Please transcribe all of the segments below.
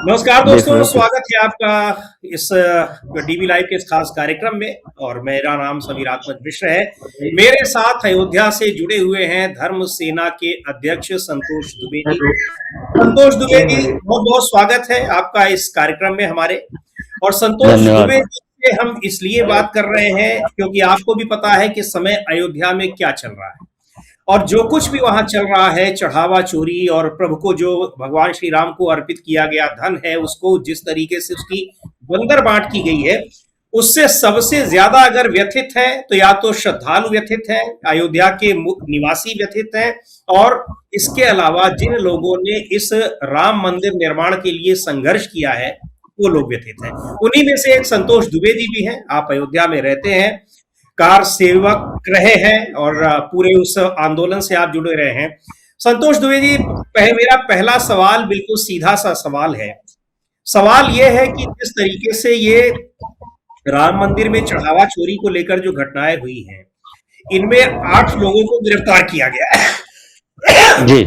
नमस्कार देख दोस्तों, लो कि स्वागत है आपका इस डीवी लाइव के इस खास कार्यक्रम में। और मेरा नाम समीर आत्मज मिश्र है। मेरे साथ अयोध्या से जुड़े हुए हैं धर्म सेना के अध्यक्ष संतोष दुबे जी। संतोष दुबे जी, बहुत बहुत स्वागत है आपका इस कार्यक्रम में हमारे। और संतोष धन्यवाद। दुबे जी से हम इसलिए बात कर रहे हैं क्योंकि आपको भी पता है कि समय अयोध्या में क्या चल रहा है और जो कुछ भी वहां चल रहा है, चढ़ावा चोरी और प्रभु को जो भगवान श्री राम को अर्पित किया गया धन है, उसको जिस तरीके से उसकी बंदर बांट की गई है, उससे सबसे ज्यादा अगर व्यथित है तो या तो श्रद्धालु व्यथित है, अयोध्या के निवासी व्यथित हैं, और इसके अलावा जिन लोगों ने इस राम मंदिर निर्माण के लिए संघर्ष किया है वो लोग व्यथित हैं। उन्हीं में से एक संतोष दुबे जी भी हैं। आप अयोध्या में रहते हैं, कार सेवक रहे हैं और पूरे उस आंदोलन से आप जुड़े रहे हैं। संतोष दुबे जी, मेरा पहला सवाल बिल्कुल सीधा सा सवाल है। सवाल यह है कि जिस तरीके से ये राम मंदिर में चढ़ावा चोरी को लेकर जो घटनाएं हुई हैं, इनमें 8 लोगों को गिरफ्तार किया गया है। जी,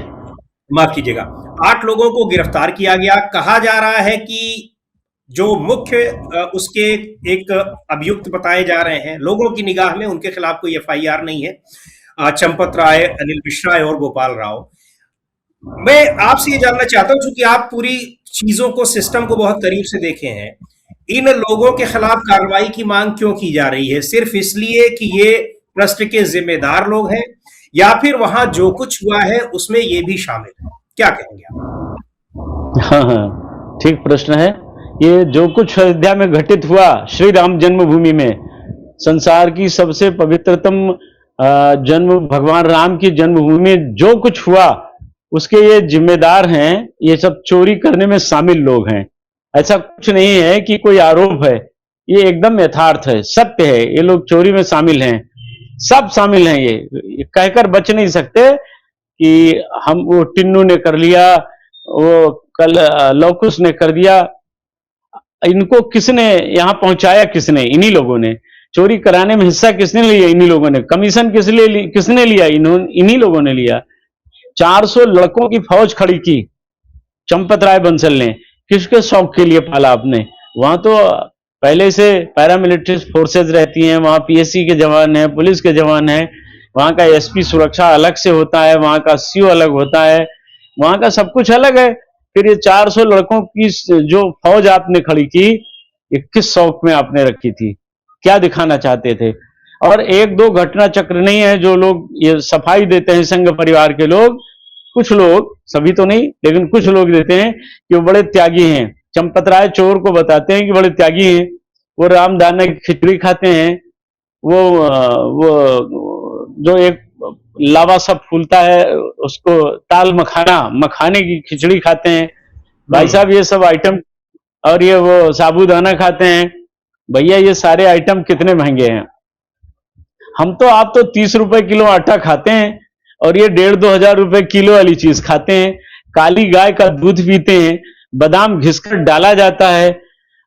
माफ कीजिएगा, 8 लोगों को गिरफ्तार किया गया। कहा जा रहा है कि जो मुख्य उसके एक अभियुक्त बताए जा रहे हैं, लोगों की निगाह में उनके खिलाफ कोई एफआईआर नहीं है, चंपत राय, अनिल मिश्रा और गोपाल राव। मैं आपसे ये जानना चाहता हूं, क्योंकि आप पूरी चीजों को, सिस्टम को बहुत करीब से देखे हैं, इन लोगों के खिलाफ कार्रवाई की मांग क्यों की जा रही है? सिर्फ इसलिए कि ये ट्रस्ट के जिम्मेदार लोग हैं, या फिर वहां जो कुछ हुआ है उसमें ये भी शामिल है? क्या कहेंगे आप? हाँ हाँ, ठीक प्रश्न है। ये जो कुछ अयोध्या में घटित हुआ, श्री राम जन्मभूमि में, संसार की सबसे पवित्रतम जन्म, भगवान राम की जन्मभूमि में जो कुछ हुआ, उसके ये जिम्मेदार हैं। ये सब चोरी करने में शामिल लोग हैं। ऐसा कुछ नहीं है कि कोई आरोप है, ये एकदम यथार्थ है, सत्य है। ये लोग चोरी में शामिल हैं, सब शामिल हैं। ये कहकर बच नहीं सकते कि हम, वो टिन्नू ने कर लिया, वो कल लौकुश ने कर दिया। इनको किसने यहाँ पहुंचाया? किसने? इन्हीं लोगों ने। चोरी कराने में हिस्सा किसने लिया? इन्हीं लोगों ने। कमीशन किसने लिया? इन्हीं लोगों ने लिया। 400 लड़कों की फौज खड़ी की चंपत राय बंसल ने। किसके शौक के लिए पाला आपने? वहां तो पहले से पैरामिलिट्री फोर्सेज रहती हैं, वहां पीएससी के जवान हैं, पुलिस के जवान हैं, वहां का एसपी सुरक्षा अलग से होता है, वहां का सीओ अलग होता है, वहां का सब कुछ अलग है। फिर ये 400 लड़कों की जो फौज आपने खड़ी की, ये किस शौक में आपने रखी थी? क्या दिखाना चाहते थे? और एक दो घटना चक्र नहीं है जो लोग ये सफाई देते हैं, संघ परिवार के लोग, कुछ लोग, सभी तो नहीं लेकिन कुछ लोग देते हैं कि वो बड़े त्यागी हैं। चंपत राय चोर को बताते हैं कि बड़े त्यागी हैं, वो रामदाना की खिचड़ी खाते हैं, वो जो एक लावा सब फूलता है उसको ताल मखाने की खिचड़ी खाते हैं भाई साहब, ये सब आइटम। और ये वो साबूदाना खाते हैं। भैया ये सारे आइटम कितने महंगे हैं? हम तो, आप तो 30 रुपए किलो आटा खाते हैं और ये 1,500-2 हजार रुपए किलो वाली चीज खाते हैं। काली गाय का दूध पीते हैं, बादाम घिसकर डाला जाता है।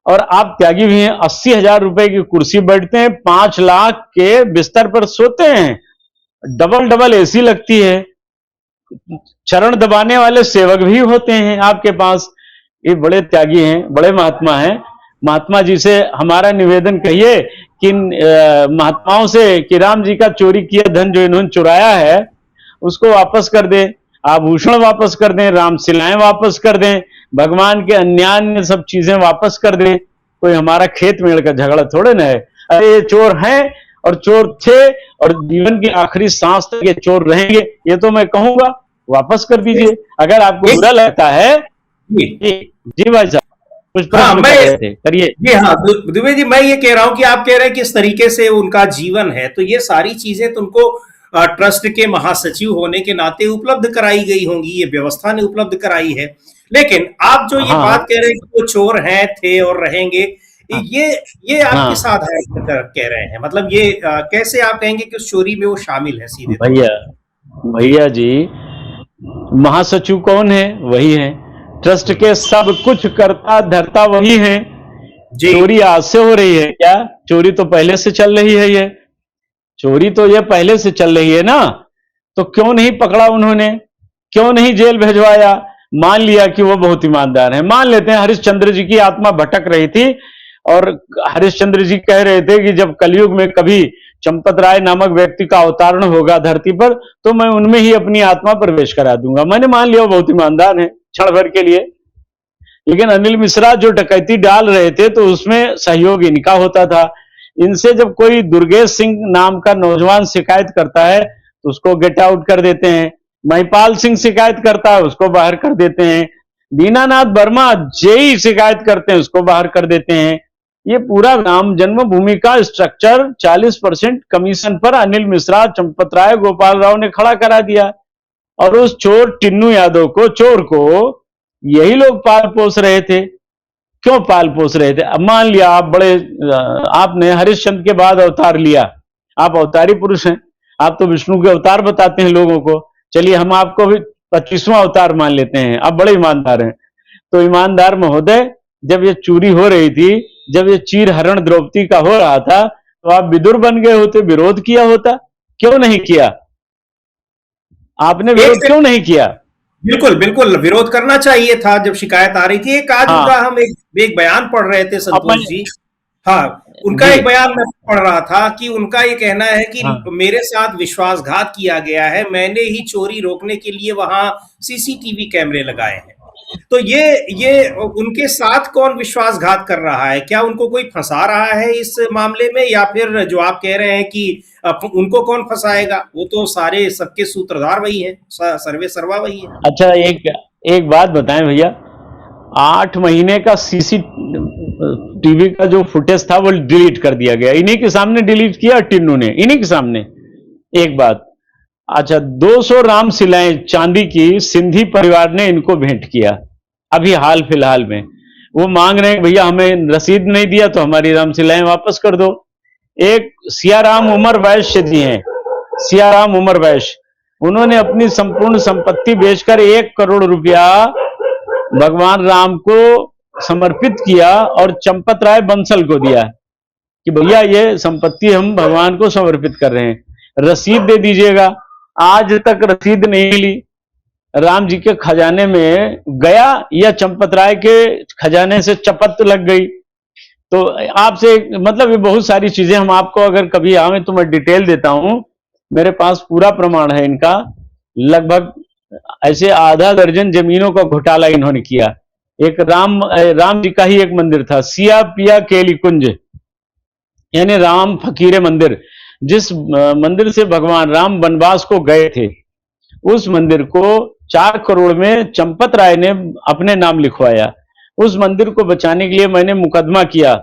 और आप त्यागी भी हैं। 80,000 रुपए की कुर्सी बैठते हैं, 5 लाख के बिस्तर पर सोते हैं, डबल एसी लगती है, चरण दबाने वाले सेवक भी होते हैं आपके पास। ये बड़े त्यागी हैं, बड़े महात्मा हैं। महात्मा जी से हमारा निवेदन कहिए कि महात्माओं से कि राम जी का चोरी किया धन जो इन्होंने चुराया है उसको वापस कर दें, आभूषण वापस कर दें, रामशिलाएं वापस कर दें, भगवान के अन्यान्य सब चीजें वापस कर दें। कोई हमारा खेत मेड़ का झगड़ा थोड़े ना है। अरे ये चोर हैं और चोर थे और जीवन की आखिरी सांस तक ये चोर रहेंगे, ये तो मैं कहूंगा। वापस कर दीजिए अगर आपको बुरा लगता है। जी भाई साहब, कुछ हाँ, मैं करिए। जी हाँ दुबे जी, मैं ये कह रहा हूं कि आप कह रहे हैं किस तरीके से उनका जीवन है, तो ये सारी चीजें तो उनको ट्रस्ट के महासचिव होने के नाते उपलब्ध कराई गई होंगी, ये व्यवस्था ने उपलब्ध कराई है। लेकिन आप जो ये बात कह रहे हैं कि वो चोर हैं, थे और रहेंगे, ये आप किस आधार पर कह रहे हैं? मतलब ये कैसे आप कहेंगे कि उस चोरी में वो शामिल है सीधे? भैया जी, महासचिव कौन है? वही है। ट्रस्ट के सब कुछ करता धरता वही है। चोरी आज से हो रही है क्या? चोरी तो पहले से चल रही है। ये चोरी तो ये पहले से चल रही है ना, तो क्यों नहीं पकड़ा उन्होंने? क्यों नहीं जेल भेजवाया? मान लिया कि वो बहुत ईमानदार है। मान लेते हैं हरिश्चंद्र जी की आत्मा भटक रही थी और हरिश्चंद्र जी कह रहे थे कि जब कलयुग में कभी चंपत राय नामक व्यक्ति का अवतारण होगा धरती पर तो मैं उनमें ही अपनी आत्मा प्रवेश करा दूंगा। मैंने मान लिया वो बहुत ईमानदार है क्षण भर के लिए। लेकिन अनिल मिश्रा जो डकैती डाल रहे थे तो उसमें सहयोग इनका होता था। इनसे जब कोई दुर्गेश सिंह नाम का नौजवान शिकायत करता है तो उसको गेट आउट कर देते हैं। महिपाल सिंह शिकायत करता है उसको बाहर कर देते हैं। दीनानाथ वर्मा जेई शिकायत करते हैं उसको बाहर कर देते हैं। ये पूरा राम जन्मभूमि का स्ट्रक्चर 40% कमीशन पर अनिल मिश्रा, चंपत राय, गोपाल राव ने खड़ा करा दिया। और उस चोर टिन्नू यादव को, चोर को यही लोग पाल पोस रहे थे। क्यों पाल पोस रहे थे? अब मान लिया आप आपने हरिश्चंद्र के बाद अवतार लिया, आप अवतारी पुरुष हैं, आप तो विष्णु के अवतार बताते हैं लोगों को। चलिए हम आपको भी 25वां अवतार मान लेते हैं, आप बड़े ईमानदार हैं। तो ईमानदार महोदय, जब ये चोरी हो रही थी, जब ये चीर हरण द्रौपदी का हो रहा था तो आप विदुर बन गए होते, विरोध किया होता। क्यों नहीं किया? आपने विरोध क्यों नहीं किया? बिल्कुल बिल्कुल विरोध करना चाहिए था जब शिकायत आ रही थी। एक आज उनका हम एक बयान पढ़ रहे थे संतोष जी। हाँ, उनका एक बयान मैं पढ़ रहा था कि उनका ये कहना है कि मेरे साथ विश्वासघात किया गया है, मैंने ही चोरी रोकने के लिए वहां सीसीटीवी कैमरे लगाए हैं। तो ये उनके साथ कौन विश्वासघात कर रहा है? क्या उनको कोई फंसा रहा है इस मामले में, या फिर जो आप कह रहे हैं कि उनको कौन फंसाएगा? वो तो सारे सबके सूत्रधार वही है, सर्वे सर्वा वही है। अच्छा, एक बात बताएं भैया, 8 महीने का सीसीटीवी का जो फुटेज था वो डिलीट कर दिया गया, इन्हीं के सामने डिलीट किया टिन्नू ने, इन्हीं के सामने। एक बात, अच्छा, 200 रामशिलाएं चांदी की सिंधी परिवार ने इनको भेंट किया अभी हाल फिलहाल में। वो मांग रहे हैं भैया हमें रसीद नहीं दिया तो हमारी रामशिलाएं वापस कर दो। एक सियाराम उमर वैश्य जी हैं, सियाराम उमर वैश्य, उन्होंने अपनी संपूर्ण संपत्ति बेचकर 1 करोड़ रुपया भगवान राम को समर्पित किया और चंपत राय बंसल को दिया कि भैया ये संपत्ति हम भगवान को समर्पित कर रहे हैं, रसीद दे दीजिएगा। आज तक रसीद नहीं मिली। राम जी के खजाने में गया या चंपत राय के खजाने से चपत लग गई। तो आपसे मतलब ये बहुत सारी चीजें हम आपको अगर कभी आवे तो मैं डिटेल देता हूं, मेरे पास पूरा प्रमाण है इनका। लगभग ऐसे आधा दर्जन जमीनों का घोटाला इन्होंने किया। एक राम जी का ही एक मंदिर था, सिया पिया केली कुंज, यानी राम फकीरे मंदिर, जिस मंदिर से भगवान राम वनवास को गए थे, उस मंदिर को 4 करोड़ में चंपत राय ने अपने नाम लिखवाया। उस मंदिर को बचाने के लिए मैंने मुकदमा किया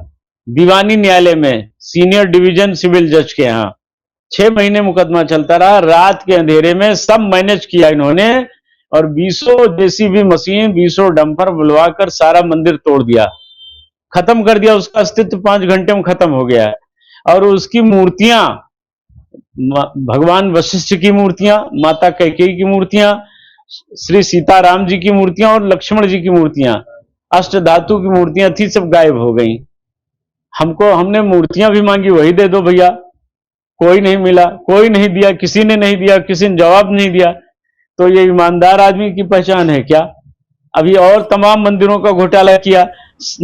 दीवानी न्यायालय में, सीनियर डिवीजन सिविल जज के यहाँ। 6 महीने मुकदमा चलता रहा, रात के अंधेरे में सब मैनेज किया इन्होंने और 20 जेसीबी मशीन, 20 डंपर बुलवाकर सारा मंदिर तोड़ दिया, खत्म कर दिया। उसका अस्तित्व 5 घंटे में खत्म हो गया। और उसकी मूर्तियां, भगवान वशिष्ठ की मूर्तियां, माता कैकेयी की मूर्तियां, श्री सीताराम जी की मूर्तियां और लक्ष्मण जी की मूर्तियां, अष्ट धातु की मूर्तियां थी, सब गायब हो गई। हमने मूर्तियां भी मांगी, वही दे दो भैया, कोई नहीं मिला, कोई नहीं दिया, किसी ने नहीं दिया, किसी ने जवाब नहीं दिया। तो ये ईमानदार आदमी की पहचान है क्या? अभी और तमाम मंदिरों का घोटाला किया।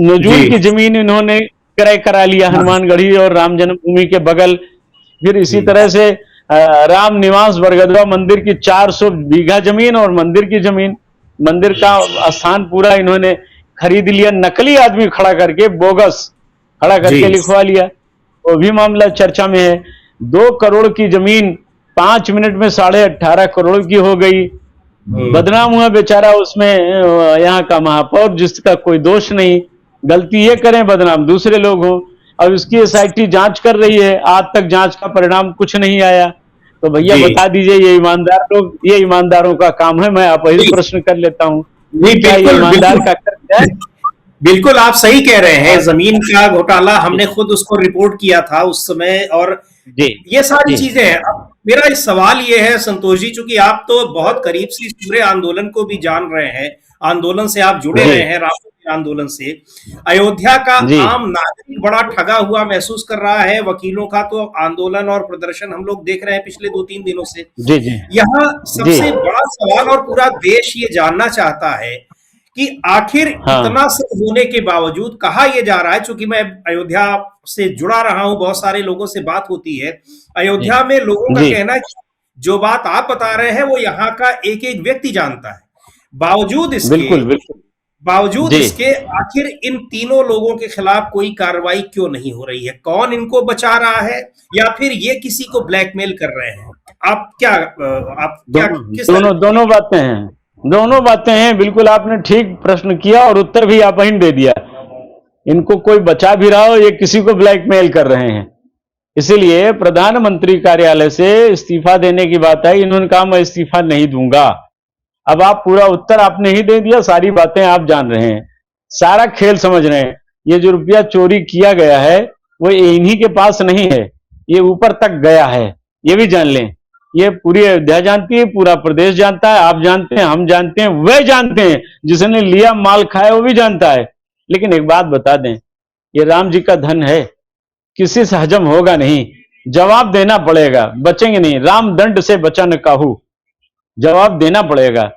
नजूल की जमीन इन्होंने क्रय करा लिया, हनुमानगढ़ी और राम जन्मभूमि के बगल। फिर इसी तरह से राम निवास बरगदवा मंदिर की 400 बीघा जमीन और मंदिर की जमीन, मंदिर का स्थान पूरा इन्होंने खरीद लिया, नकली आदमी खड़ा करके, बोगस खड़ा करके लिखवा लिया। वो भी मामला चर्चा में है। 2 करोड़ की जमीन 5 मिनट में 18.5 करोड़ की हो गई। बदनाम हुआ बेचारा उसमें यहाँ का महापौर, जिसका कोई दोष नहीं। गलती ये करें, बदनाम दूसरे लोग हों। अब इसकी एसआईटी जांच कर रही है, आज तक जांच का परिणाम कुछ नहीं आया। तो भैया बता दीजिए, ये ईमानदार लोग, ये ईमानदारों का काम है। मैं आप ही प्रश्न कर लेता हूँ, ईमानदार का कर्तव्य है? बिल्कुल आप सही कह रहे हैं। जमीन का घोटाला हमने खुद उसको रिपोर्ट किया था उस समय, और ये सारी चीजें हैं। अब मेरा इस सवाल ये है संतोष जी, चूंकि आप तो बहुत करीब से इस पूरे आंदोलन को भी जान रहे हैं, आंदोलन से आप जुड़े रहे हैं, राम आंदोलन से अयोध्या का जी आम नागरिक बड़ा ठगा हुआ महसूस कर रहा है। वकीलों का तो आंदोलन और प्रदर्शन हम लोग देख रहे हैं पिछले 2-3 दिनों से। जी जी यहाँ जी सबसे बड़ा सवाल, और पूरा देश ये जानना चाहता है कि आखिर हाँ इतना सब होने के बावजूद कहा यह जा रहा है, चूंकि मैं अयोध्या से जुड़ा रहा हूं, बहुत सारे लोगों से बात होती है जी अयोध्या में, लोगों का जी कहना है कि जो बात आप बता रहे हैं वो यहाँ का एक एक व्यक्ति जानता है। बावजूद इसके बिल्कुल बिल्कुल बावजूद जी इसके आखिर इन तीनों लोगों के खिलाफ कोई कार्रवाई क्यों नहीं हो रही है? कौन इनको बचा रहा है, या फिर ये किसी को ब्लैकमेल कर रहे हैं? आप क्या दोनों किस तरह? दोनों दोनों बातें हैं, दोनों बातें हैं। बिल्कुल आपने ठीक प्रश्न किया और उत्तर भी आप ही ने दे दिया। इनको कोई बचा भी रहा हो, ये किसी को ब्लैकमेल कर रहे हैं। इसीलिए प्रधानमंत्री कार्यालय से इस्तीफा देने की बात आई, इन्होंने कहा मैं इस्तीफा नहीं दूंगा। अब आप पूरा उत्तर आपने ही दे दिया, सारी बातें आप जान रहे हैं, सारा खेल समझ रहे हैं। ये जो रुपया चोरी किया गया है वो इन्हीं के पास नहीं है, ये ऊपर तक गया है, ये भी जान लें। ये पूरी अयोध्या जानती है, पूरा प्रदेश जानता है, आप जानते हैं, हम जानते हैं, वह जानते हैं, जिसने लिया माल खाया वो भी जानता है। लेकिन एक बात बता दें, ये राम जी का धन है, किसी से हजम होगा नहीं, जवाब देना पड़ेगा, बचेंगे नहीं। राम दंड से बचा न काहू, जवाब देना पड़ेगा।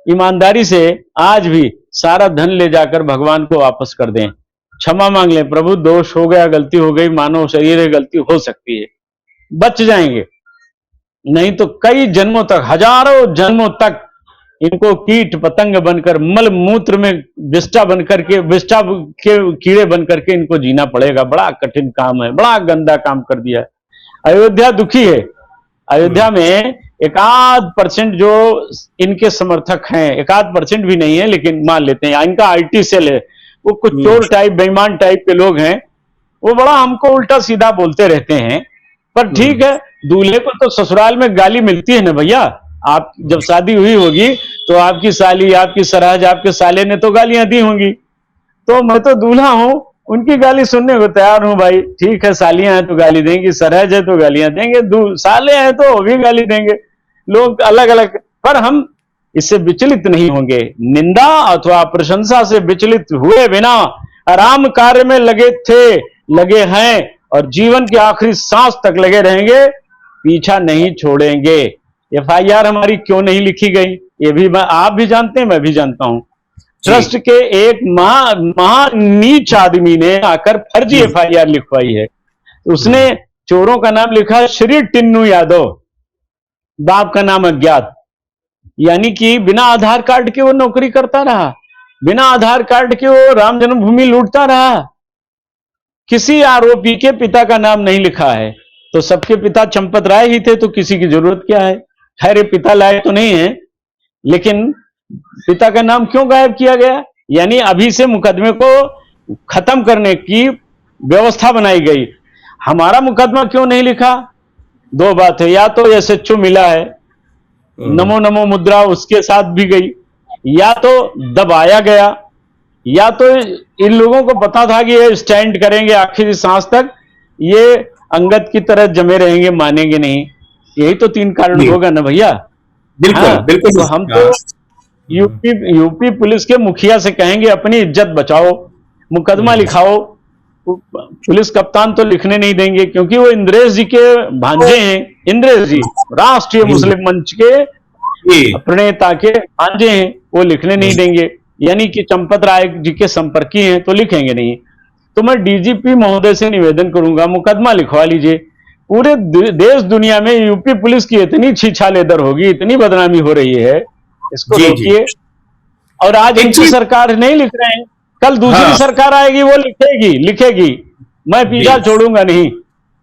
ईमानदारी से आज भी सारा धन ले जाकर भगवान को वापस कर दें, क्षमा मांग लें, प्रभु दोष हो गया, गलती हो गई, मानव शरीर है, गलती हो सकती है, बच जाएंगे। नहीं तो कई जन्मों तक, हजारों जन्मों तक इनको कीट पतंग बनकर, मल मूत्र में विष्ठा बनकर के, विष्ठा के कीड़े बनकर के इनको जीना पड़ेगा। बड़ा कठिन काम है, बड़ा गंदा काम कर दिया है। अयोध्या दुखी है। अयोध्या में 1% जो इनके समर्थक हैं, 1% भी नहीं है, लेकिन मान लेते हैं इनका आईटी सेल है, वो कुछ चोर टाइप, बेईमान टाइप के लोग हैं, वो बड़ा हमको उल्टा सीधा बोलते रहते हैं। पर ठीक है, दूल्हे को तो ससुराल में गाली मिलती है ना भैया। आप जब शादी हुई होगी तो आपकी साली, आपकी सरहज, आपके साले ने तो गालियां दी होंगी। तो मैं तो दूल्हा हूं, उनकी गाली सुनने को तैयार हूं भाई। ठीक है, सालियां हैं तो गाली देंगी, सरहज है तो गालियां देंगे, साले हैं तो वो भी गाली देंगे। लोग अलग अलग, पर हम इससे विचलित नहीं होंगे। निंदा अथवा प्रशंसा से विचलित हुए बिना आराम कार्य में लगे थे, लगे हैं, और जीवन के आखिरी सांस तक लगे रहेंगे, पीछा नहीं छोड़ेंगे। एफआईआर हमारी क्यों नहीं लिखी गई, ये भी आप भी जानते हैं, मैं भी जानता हूं। ट्रस्ट के एक महा नीच आदमी ने आकर फर्जी एफआईआर लिखवाई है। उसने चोरों का नाम लिखा श्री टिन्नू यादव, बाप का नाम अज्ञात। यानी कि बिना आधार कार्ड के वो नौकरी करता रहा, बिना आधार कार्ड के वो राम जन्मभूमि लूटता रहा। किसी आरोपी के पिता का नाम नहीं लिखा है। तो सबके पिता चंपत राय ही थे, तो किसी की जरूरत क्या है? खैर पिता लाए तो नहीं है, लेकिन पिता का नाम क्यों गायब किया गया? यानी अभी से मुकदमे को खत्म करने की व्यवस्था बनाई गई। हमारा मुकदमा क्यों नहीं लिखा? दो बात है, या तो एसएचओ मिला है, नमो नमो मुद्रा उसके साथ भी गई, या तो दबाया गया, या तो इन लोगों को पता था कि ये स्टैंड करेंगे आखिरी सांस तक, ये अंगद की तरह जमे रहेंगे, मानेंगे नहीं। यही तो 3 कारण होगा ना भैया। बिल्कुल, हाँ, बिल्कुल। तो हम तो यूपी पुलिस के मुखिया से कहेंगे अपनी इज्जत बचाओ, मुकदमा लिखाओ। पुलिस कप्तान तो लिखने नहीं देंगे, क्योंकि वो इंद्रेश जी के भांजे हैं। इंद्रेश जी राष्ट्रीय मुस्लिम मंच के प्रणेता के भांजे हैं, वो लिखने नहीं देंगे। यानी कि चंपत राय जी के संपर्की हैं, तो लिखेंगे नहीं। तो मैं डीजीपी महोदय से निवेदन करूंगा, मुकदमा लिखवा लीजिए। पूरे देश दुनिया में यूपी पुलिस की इतनी छीछालेदर होगी, इतनी बदनामी हो रही है, इसको रोकिए। और आज इनकी सरकार नहीं लिख रहे हैं, कल दूसरी सरकार आएगी, वो लिखेगी। मैं पीछा छोड़ूंगा नहीं,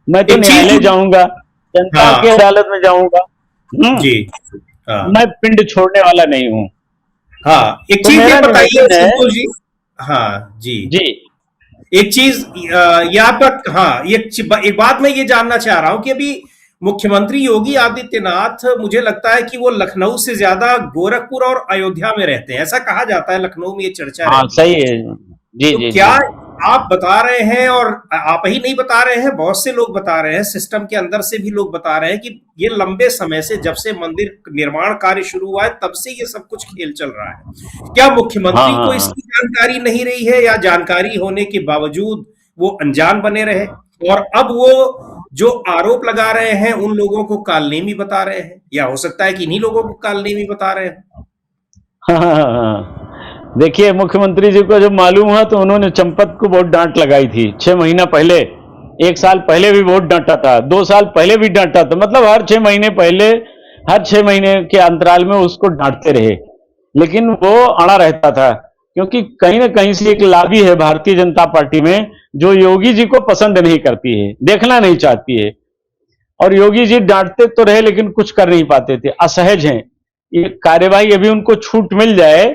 मैं तो न्यायालय जाऊंगा, जनता की अदालत में जाऊंगा। मैं पिंड छोड़ने वाला नहीं हूं। हाँ, एक चीज ये बताइए संतोष जी। हाँ जी, एक चीज यहाँ पर, हाँ, एक बात मैं ये जानना चाह रहा हूं कि अभी मुख्यमंत्री योगी आदित्यनाथ, मुझे लगता है कि वो लखनऊ से ज्यादा गोरखपुर और अयोध्या में रहते हैं, ऐसा कहा जाता है। लखनऊ में ये चर्चा हाँ, सही है। जी, तो जी, क्या आप बता रहे हैं, और आप ही नहीं बता रहे हैं, बहुत से लोग बता रहे हैं, सिस्टम के अंदर से भी लोग बता रहे हैं कि ये लंबे समय से, जब से मंदिर निर्माण कार्य शुरू हुआ है तब से ये सब कुछ खेल चल रहा है। क्या मुख्यमंत्री हाँ को हाँ इसकी जानकारी नहीं रही है, या जानकारी होने के बावजूद वो अनजान बने रहे, और अब वो जो आरोप लगा रहे हैं उन लोगों को कालनेमी बता रहे हैं, या हो सकता है कि इन्हीं लोगों को कालनेमी बता रहे हैं? हाँ हाँ हाँ हाँ। देखिए, मुख्यमंत्री जी को जब मालूम हुआ तो उन्होंने चंपत को बहुत डांट लगाई थी। 6 महीना पहले, 1 साल पहले भी बहुत डांटा था, 2 साल पहले भी डांटा था, मतलब हर 6 महीने पहले, हर 6 महीने के अंतराल में उसको डांटते रहे, लेकिन वो अड़ा रहता था, क्योंकि कहीं ना कहीं से एक लॉबी है भारतीय जनता पार्टी में जो योगी जी को पसंद नहीं करती है, देखना नहीं चाहती है। और योगी जी डांटते तो रहे लेकिन कुछ कर नहीं पाते थे, असहज हैं। ये कार्यवाही अभी उनको छूट मिल जाए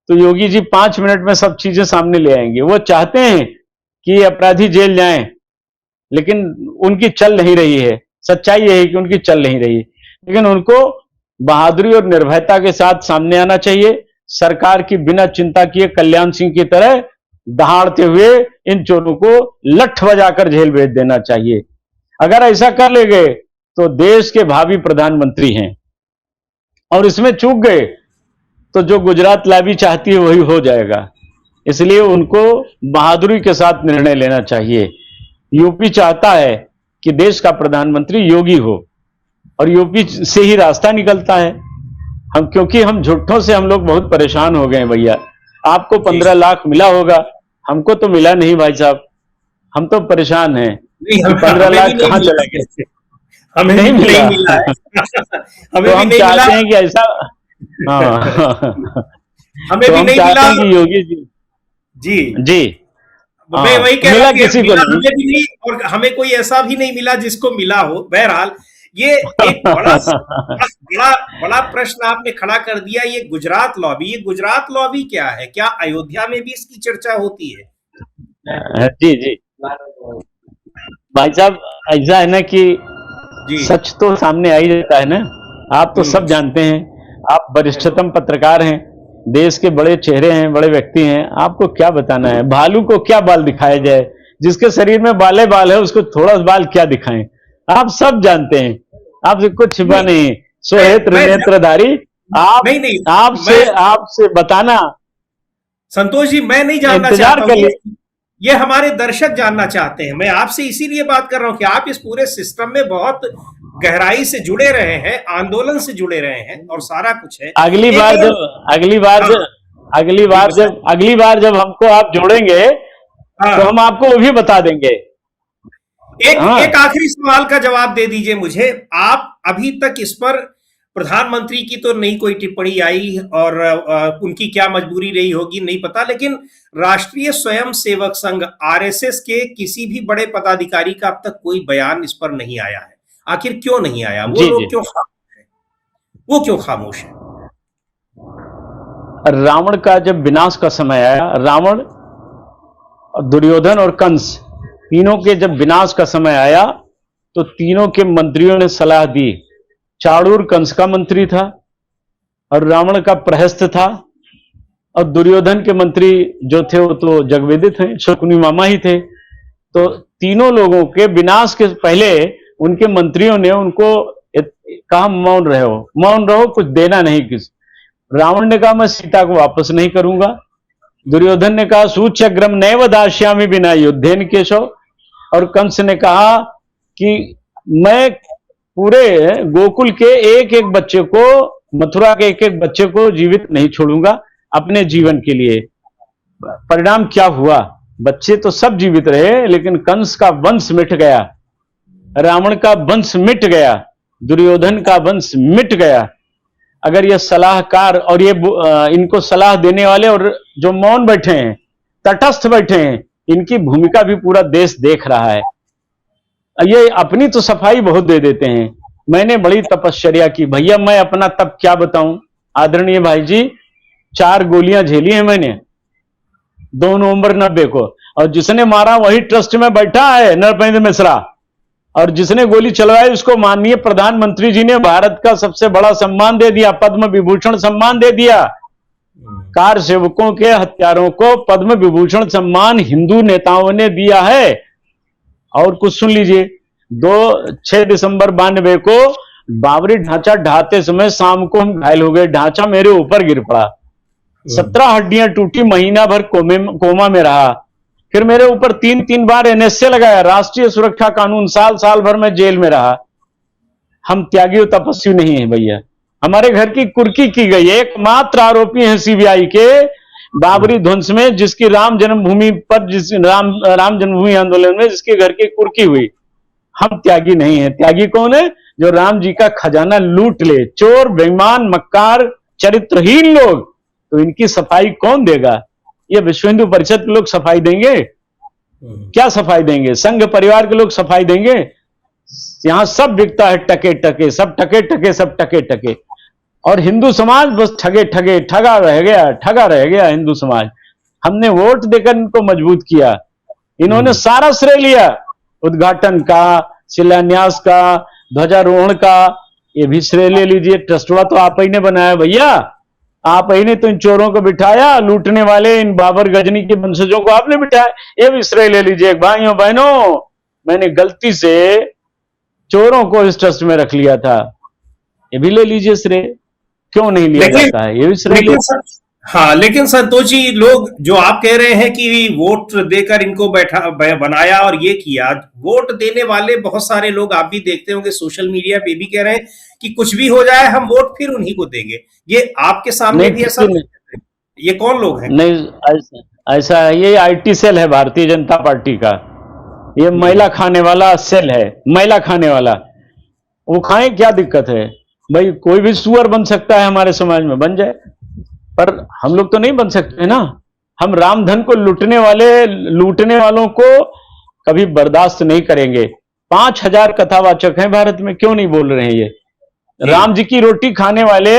तो योगी जी 5 मिनट में सब चीजें सामने ले आएंगे। वो चाहते हैं कि अपराधी जेल जाएं, लेकिन उनकी चल नहीं रही है। सच्चाई यह है कि उनकी चल नहीं रही है, लेकिन उनको बहादुरी और निर्भयता के साथ सामने आना चाहिए। सरकार की बिना चिंता किए कल्याण सिंह की तरह दहाड़ते हुए इन चोरों को लठ बजाकर जेल भेज देना चाहिए। अगर ऐसा कर ले गए तो देश के भावी प्रधानमंत्री हैं, और इसमें चूक गए तो जो गुजरात लॉबी चाहती है वही हो जाएगा। इसलिए उनको बहादुरी के साथ निर्णय लेना चाहिए। यूपी चाहता है कि देश का प्रधानमंत्री योगी हो, और यूपी से ही रास्ता निकलता है। क्योंकि हम झूठों से हम लोग बहुत परेशान हो गए भैया। आपको 15 लाख मिला होगा, हमको तो मिला नहीं भाई साहब, हम तो परेशान हैं नहीं, कि 15 लाख कहां चले गए। हमें नहीं भी नहीं मिला मिला है। हमें तो भी हम नहीं मिला, चाहते हैं कि ऐसा, हाँ हमें तो भी हम नहीं चाहते मिला। हैं कि योगी जी, जी, जी, मैं वही कह रहा मिला हूँ कि किसी को मिला नहीं। हमें भी नहीं, और हमें कोई ऐसा भी नहीं मिला जिसको मिला हो। बहरहाल, ये एक बड़ा बड़ा बड़ा प्रश्न आपने खड़ा कर दिया। ये गुजरात लॉबी, ये गुजरात लॉबी क्या है? क्या अयोध्या में भी इसकी चर्चा होती है? जी जी भाई साहब, ऐसा है ना कि जी। सच तो सामने आ ही जाता है ना। आप तो सब जानते हैं, आप वरिष्ठतम पत्रकार हैं, देश के बड़े चेहरे हैं, बड़े व्यक्ति हैं, आपको क्या बताना है? भालू को क्या बाल दिखाया जाए? जिसके शरीर में बाले बाल है उसको थोड़ा बाल क्या दिखाएं? आप सब जानते हैं, आपसे कुछ छिपा नहीं। सोहेत नेत्रधारी, आप नहीं नहीं, आपसे बताना, संतोष जी, मैं नहीं जानना इंतजार चाहता कर हूँ, लिए। ये हमारे दर्शक जानना चाहते हैं। मैं आपसे इसीलिए बात कर रहा हूं कि आप इस पूरे सिस्टम में बहुत गहराई से जुड़े रहे हैं, आंदोलन से जुड़े रहे हैं, और सारा कुछ है। अगली बार एक जब अगली बार हाँ, जब अगली जी बार बताइए। जब अगली बार जब हमको आप जोड़ेंगे तो हाँ, हम आपको वो भी बता देंगे। एक एक हाँ आखिरी सवाल का जवाब दे दीजिए मुझे। आप अभी तक इस पर, प्रधानमंत्री की तो नहीं कोई टिप्पणी आई, और उनकी क्या मजबूरी रही होगी नहीं पता, लेकिन राष्ट्रीय स्वयं सेवक संघ आरएसएस के किसी भी बड़े पदाधिकारी का अब तक कोई बयान इस पर नहीं आया है। आखिर क्यों नहीं आया? वो जी जी। लोग क्यों खामोश हैं? वो क्यों खामोश है? रावण का जब विनाश का समय आया, रावण, दुर्योधन और कंस तीनों के जब विनाश का समय आया तो तीनों के मंत्रियों ने सलाह दी। चाणूर कंस का मंत्री था, और रावण का प्रहस्त था, और दुर्योधन के मंत्री जो थे वो तो जगविदित हैं, शकुनी मामा ही थे। तो तीनों लोगों के विनाश के पहले उनके मंत्रियों ने उनको कहा मौन रहो, कुछ देना नहीं किस। रावण ने कहा मैं सीता को वापस नहीं करूंगा। दुर्योधन ने कहा सूच्यग्रम नैव दास्यामि बिना युद्धेन केशव। और कंस ने कहा कि मैं पूरे गोकुल के एक एक बच्चे को, मथुरा के एक एक बच्चे को जीवित नहीं छोड़ूंगा अपने जीवन के लिए। परिणाम क्या हुआ? बच्चे तो सब जीवित रहे, लेकिन कंस का वंश मिट गया, रावण का वंश मिट गया, दुर्योधन का वंश मिट गया। अगर ये सलाहकार और ये इनको सलाह देने वाले और जो मौन बैठे हैं, तटस्थ बैठे हैं, इनकी भूमिका भी पूरा देश देख रहा है। ये अपनी तो सफाई बहुत दे देते हैं। मैंने बड़ी तपश्चर्या की भैया, मैं अपना तब क्या बताऊं आदरणीय भाई जी। 4 गोलियां झेली हैं मैंने 2 नवंबर 90 को, और जिसने मारा वही ट्रस्ट में बैठा है, नरपेंद्र मिश्रा, और जिसने गोली चलवाई उसको माननीय प्रधानमंत्री जी ने भारत का सबसे बड़ा सम्मान दे दिया, पद्म विभूषण सम्मान दे दिया। कार सेवकों के हत्यारों को पद्म विभूषण सम्मान हिंदू नेताओं ने दिया है। और कुछ सुन लीजिए, 6 दिसंबर 92 को बाबरी ढांचा ढहाते समय शाम को हम घायल हो गए, ढांचा मेरे ऊपर गिर पड़ा, 17 हड्डियां टूटी, महीना भर कोमा में रहा, फिर मेरे ऊपर 3 बार एनएसए लगाया, राष्ट्रीय सुरक्षा कानून, साल भर में जेल में रहा। हम त्यागी और तपस्वी नहीं है भैया, हमारे घर की कुर्की की गई। एकमात्र आरोपी हैं सीबीआई के बाबरी ध्वंस में, जिसकी राम जन्मभूमि पर, जिस राम जन्मभूमि आंदोलन में जिसके घर की कुर्की हुई। हम त्यागी नहीं है। त्यागी कौन है? जो राम जी का खजाना लूट ले, चोर, बेईमान, मक्कार, चरित्रहीन लोग। तो इनकी सफाई कौन देगा? ये विश्व हिंदू परिषद के लोग सफाई देंगे? क्या सफाई देंगे? संघ परिवार के लोग सफाई देंगे? यहां सब बिकता है टके टके, सब टके टके, सब टके टके। और हिंदू समाज बस ठगे ठगे, ठगा रह गया हिंदू समाज। हमने वोट देकर इनको मजबूत किया, इन्होंने सारा श्रेय लिया, उद्घाटन का, शिलान्यास का, ध्वजारोहण का, ये भी श्रेय ले लीजिए। ट्रस्टवा तो आप ही ने बनाया भैया, आप ही ने तो इन चोरों को बिठाया, लूटने वाले इन बाबर गजनी के वंशजों को आपने बिठाया, ये भी श्रेय ले लीजिए। भाइयों बहनों, मैंने गलती से चोरों को इस ट्रस्ट में रख लिया था, ये भी ले लीजिए श्रेय। क्यों नहीं लिया जाता है? ये भी श्रेय। हाँ, लेकिन संतोष जी, लोग जो आप कह रहे हैं कि वोट देकर इनको बनाया और ये किया, वोट देने वाले बहुत सारे लोग आप भी देखते होंगे सोशल मीडिया पे भी कह रहे हैं कि कुछ भी हो जाए हम वोट फिर उन्हीं को देंगे। ये आपके सामने भी ऐसा? ये कौन लोग हैं? नहीं, ऐसा है, ये आईटी सेल है भारतीय जनता पार्टी का, ये मैला खाने वाला सेल है, मैला खाने वाला। वो खाएं, क्या दिक्कत है भाई? कोई भी सुअर बन सकता है हमारे समाज में, बन जाए, पर हम लोग तो नहीं बन सकते ना। हम रामधन को लूटने वालों को कभी बर्दाश्त नहीं करेंगे। 5000 कथावाचक हैं भारत में, क्यों नहीं बोल रहे हैं ये? राम जी की रोटी खाने वाले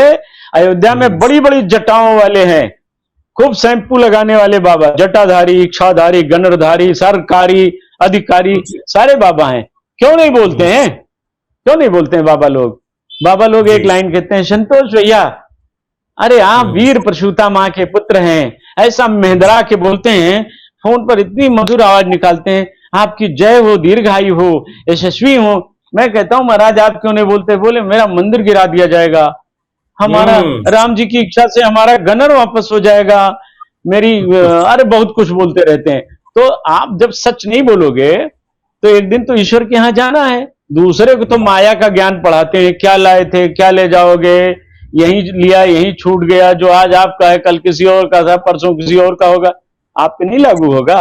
अयोध्या में बड़ी बड़ी जटाओं वाले हैं, खूब शैंपू लगाने वाले बाबा, जटाधारी, इच्छाधारी, गणरधारी, सरकारी अधिकारी, सारे बाबा हैं। क्यों नहीं बोलते हैं? क्यों नहीं बोलते हैं बाबा लोग? बाबा लोग एक लाइन कहते हैं, संतोष भैया, अरे आप वीर प्रसूता मां के पुत्र हैं, ऐसा मेहंदरा के बोलते हैं, फोन पर इतनी मधुर आवाज निकालते हैं, आपकी जय हो, दीर्घायु हो, यशस्वी हो। मैं कहता हूं महाराज आप क्यों नहीं बोलते? बोले मेरा मंदिर गिरा दिया जाएगा, हमारा राम जी की इच्छा से हमारा गनर वापस हो जाएगा, मेरी अरे बहुत कुछ बोलते रहते हैं। तो आप जब सच नहीं बोलोगे तो एक दिन तो ईश्वर के यहां जाना है। दूसरे को तो माया का ज्ञान पढ़ाते हैं, क्या लाए थे, क्या ले जाओगे, यहीं लिया, यहीं छूट गया, जो आज आपका है कल किसी और का था, परसों किसी और का होगा, आप पे नहीं लागू होगा।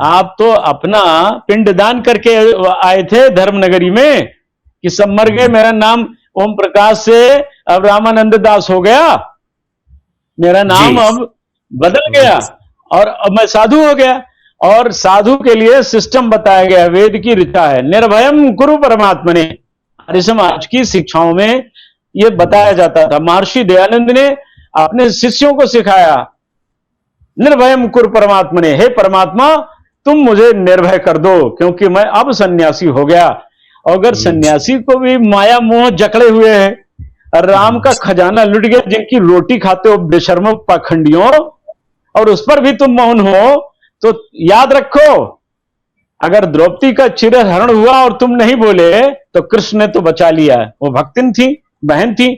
आप तो अपना पिंडदान करके आए थे धर्मनगरी में कि सब मर गए, मेरा नाम ओम प्रकाश से अब रामानंद दास हो गया, मेरा नाम अब बदल गया और अब मैं साधु हो गया। और साधु के लिए सिस्टम बताया गया, वेद की ऋचा है, निर्भयम कुरु परमात्मने। आर्य समाज की शिक्षाओं में यह बताया जाता था। महर्षि दयानंद ने अपने शिष्यों को सिखाया, निर्भयम कुरु परमात्मने, हे परमात्मा तुम मुझे निर्भय कर दो, क्योंकि मैं अब सन्यासी हो गया। अगर सन्यासी को भी माया मोह जकड़े हुए हैं, राम का खजाना लुट गया, जिनकी रोटी खाते हो बेशर्मो पाखंडियों, और उस पर भी तुम मौन हो, तो याद रखो अगर द्रौपदी का चिरहरण हुआ और तुम नहीं बोले तो कृष्ण ने तो बचा लिया। वो भक्तिन थी, बहन थी,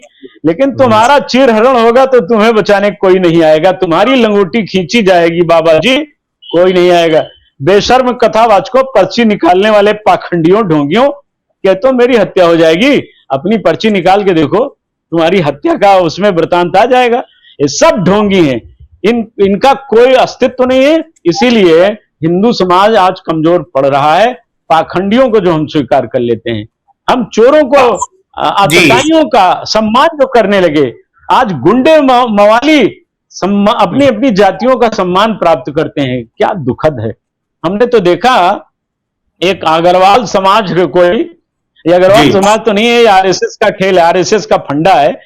लेकिन तुम्हारा चिरहरण होगा तो तुम्हें बचाने कोई नहीं आएगा, तुम्हारी लंगोटी खींची जाएगी बाबा जी, कोई नहीं आएगा। बेशर्म कथावाचकों, पर्ची निकालने वाले पाखंडियों, ढोंगियों, कहते हो मेरी हत्या हो जाएगी, अपनी पर्ची निकाल के देखो, तुम्हारी हत्या का उसमें वृतांत आ जाएगा। ये सब ढोंगी हैं, इनका कोई अस्तित्व नहीं है। इसीलिए हिंदू समाज आज कमजोर पड़ रहा है, पाखंडियों को जो हम स्वीकार कर लेते हैं। हम चोरों को, आतताइयों का सम्मान जो करने लगे, आज गुंडे मवाली अपनी अपनी जातियों का सम्मान प्राप्त करते हैं, क्या दुखद है। हमने तो देखा एक अग्रवाल समाज कोई, ये अग्रवाल समाज तो नहीं है, आरएसएस का खेल है, आरएसएस का फंडा है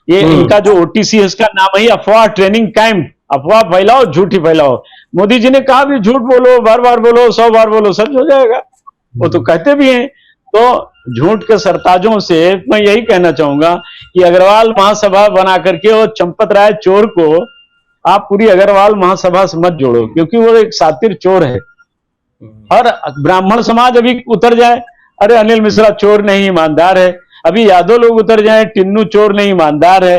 ये। इनका जो ओटीसी है इसका नाम है अफवाह ट्रेनिंग कैंप, अफवाह फैलाओ, झूठी फैलाओ। मोदी जी ने कहा भी झूठ बोलो, बार बार बोलो, 100 बार बोलो, सच हो जाएगा, वो तो कहते भी हैं। तो झूठ के सरताजों से मैं यही कहना चाहूंगा कि कि अग्रवाल महासभा बना करके और चंपत राय चोर को आप पूरी अग्रवाल महासभा से मत जोड़ो, क्योंकि वो एक सातिर चोर है। और ब्राह्मण समाज अभी उतर जाए, अरे अनिल मिश्रा चोर नहीं ईमानदार है, अभी यादव लोग उतर जाए, टिन्नू चोर नहीं ईमानदार है,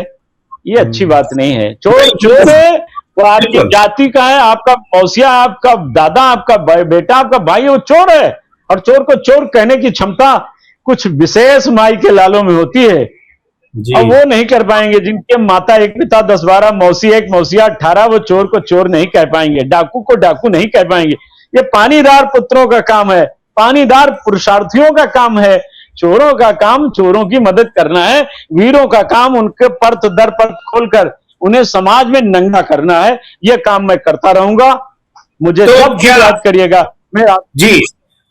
ये अच्छी बात नहीं है। चोर चोर है, वो आपकी जाति का है, आपका मौसिया, आपका दादा, आपका बेटा, आपका भाई, वो चोर है। और चोर को चोर कहने की क्षमता कुछ विशेष माई के लालों में होती है, और वो नहीं कर पाएंगे। जिनके माता एक पिता 10-12 मौसी एक मौसिया 18, वो चोर को चोर नहीं कह पाएंगे, डाकू को डाकू नहीं कह पाएंगे। ये पानीदार पुत्रों का काम है, पानीदार पुरुषार्थियों का काम है। चोरों का काम चोरों की मदद करना है, वीरों का काम उनके पर्त दर पर्त खोलकर उन्हें समाज में नंगा करना है। ये काम मैं करता रहूंगा, मुझे तो जब भी याद करिएगा। मैं जी,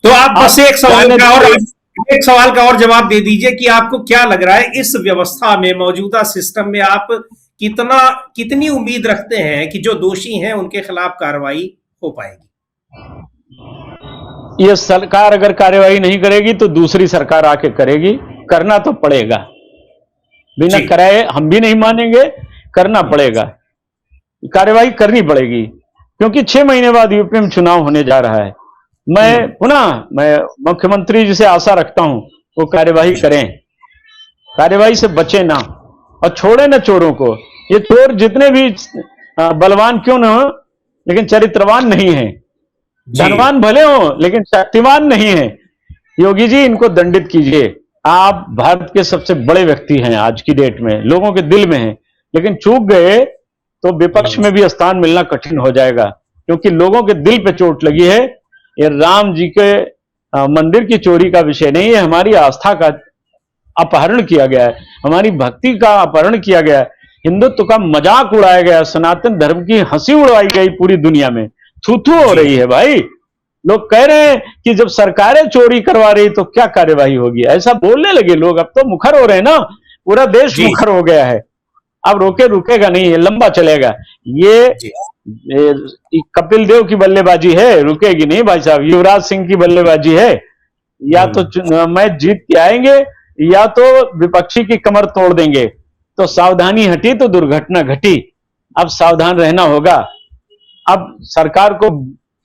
तो आप बस एक सवाल का और जवाब दे दीजिए कि आपको क्या लग रहा है इस व्यवस्था में, मौजूदा सिस्टम में आप कितनी उम्मीद रखते हैं कि जो दोषी हैं उनके खिलाफ कार्रवाई हो पाएगी? ये सरकार अगर कार्यवाही नहीं करेगी तो दूसरी सरकार आके करेगी, करना तो पड़ेगा, बिना कराए हम भी नहीं मानेंगे, करना पड़ेगा, कार्यवाही करनी पड़ेगी। क्योंकि 6 महीने बाद यूपी में चुनाव होने जा रहा है। मैं मुख्यमंत्री जी से आशा रखता हूं वो कार्यवाही करें, कार्यवाही से बचे ना और छोड़े ना चोरों को। ये चोर जितने भी बलवान क्यों ना हो, लेकिन चरित्रवान नहीं है, धनवान भले हो लेकिन शक्तिमान नहीं है। योगी जी, इनको दंडित कीजिए। आप भारत के सबसे बड़े व्यक्ति हैं आज की डेट में, लोगों के दिल में हैं, लेकिन चूक गए तो विपक्ष में भी स्थान मिलना कठिन हो जाएगा, क्योंकि लोगों के दिल पे चोट लगी है। ये राम जी के मंदिर की चोरी का विषय नहीं है, हमारी आस्था का अपहरण किया गया है, हमारी भक्ति का अपहरण किया गया है, हिंदुत्व का मजाक उड़ाया गया, सनातन धर्म की हंसी उड़वाई गई पूरी दुनिया में। थू हो रही है भाई। लोग कह रहे हैं कि जब सरकारें चोरी करवा रही तो क्या कार्यवाही होगी, ऐसा बोलने लगे लोग। अब तो मुखर हो रहे हैं ना, पूरा देश मुखर हो गया है। अब रुकेगा नहीं, ये लंबा चलेगा। ये कपिल देव की बल्लेबाजी है, रुकेगी नहीं भाई साहब। युवराज सिंह की बल्लेबाजी है, या तो मैच जीत के आएंगे या तो विपक्षी की कमर तोड़ देंगे। तो सावधानी हटी तो दुर्घटना घटी। अब सावधान रहना होगा। अब सरकार को,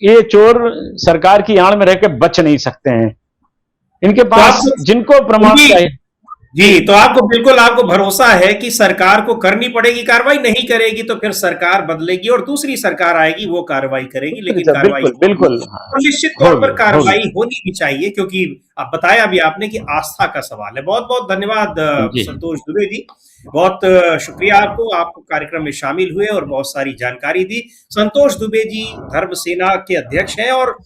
ये चोर सरकार की आड़ में रह के बच नहीं सकते हैं, इनके पास जिनको प्रमाण चाहिए। जी, तो आपको भरोसा है कि सरकार को करनी पड़ेगी, कार्रवाई नहीं करेगी तो फिर सरकार बदलेगी और दूसरी सरकार आएगी, वो कार्रवाई करेगी। लेकिन कार्रवाई बिल्कुल निश्चित तौर पर कार्रवाई होनी भी चाहिए, क्योंकि आप बताया भी आपने कि आस्था का सवाल है। बहुत बहुत धन्यवाद संतोष दुबे जी, बहुत शुक्रिया आपको, आप कार्यक्रम में शामिल हुए और बहुत सारी जानकारी दी। संतोष दुबे जी धर्म सेना के अध्यक्ष हैं और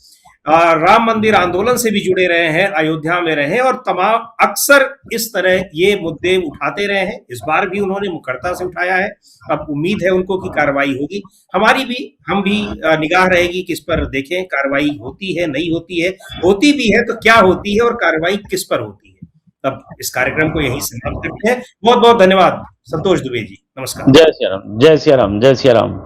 राम मंदिर आंदोलन से भी जुड़े रहे हैं, अयोध्या में रहे और तमाम अक्सर इस तरह ये मुद्दे उठाते रहे हैं। इस बार भी उन्होंने मुखरता से उठाया है। अब उम्मीद है उनको कि कार्रवाई होगी। हम भी निगाह रहेगी कि इस पर देखें कार्रवाई होती है, नहीं होती है, होती भी है तो क्या होती है और कार्रवाई किस पर होती है। तब इस कार्यक्रम को यहीं समाप्त करते हैं। बहुत बहुत धन्यवाद संतोष दुबे जी, नमस्कार। जय सिया राम, जय सिया राम, जय सिया राम।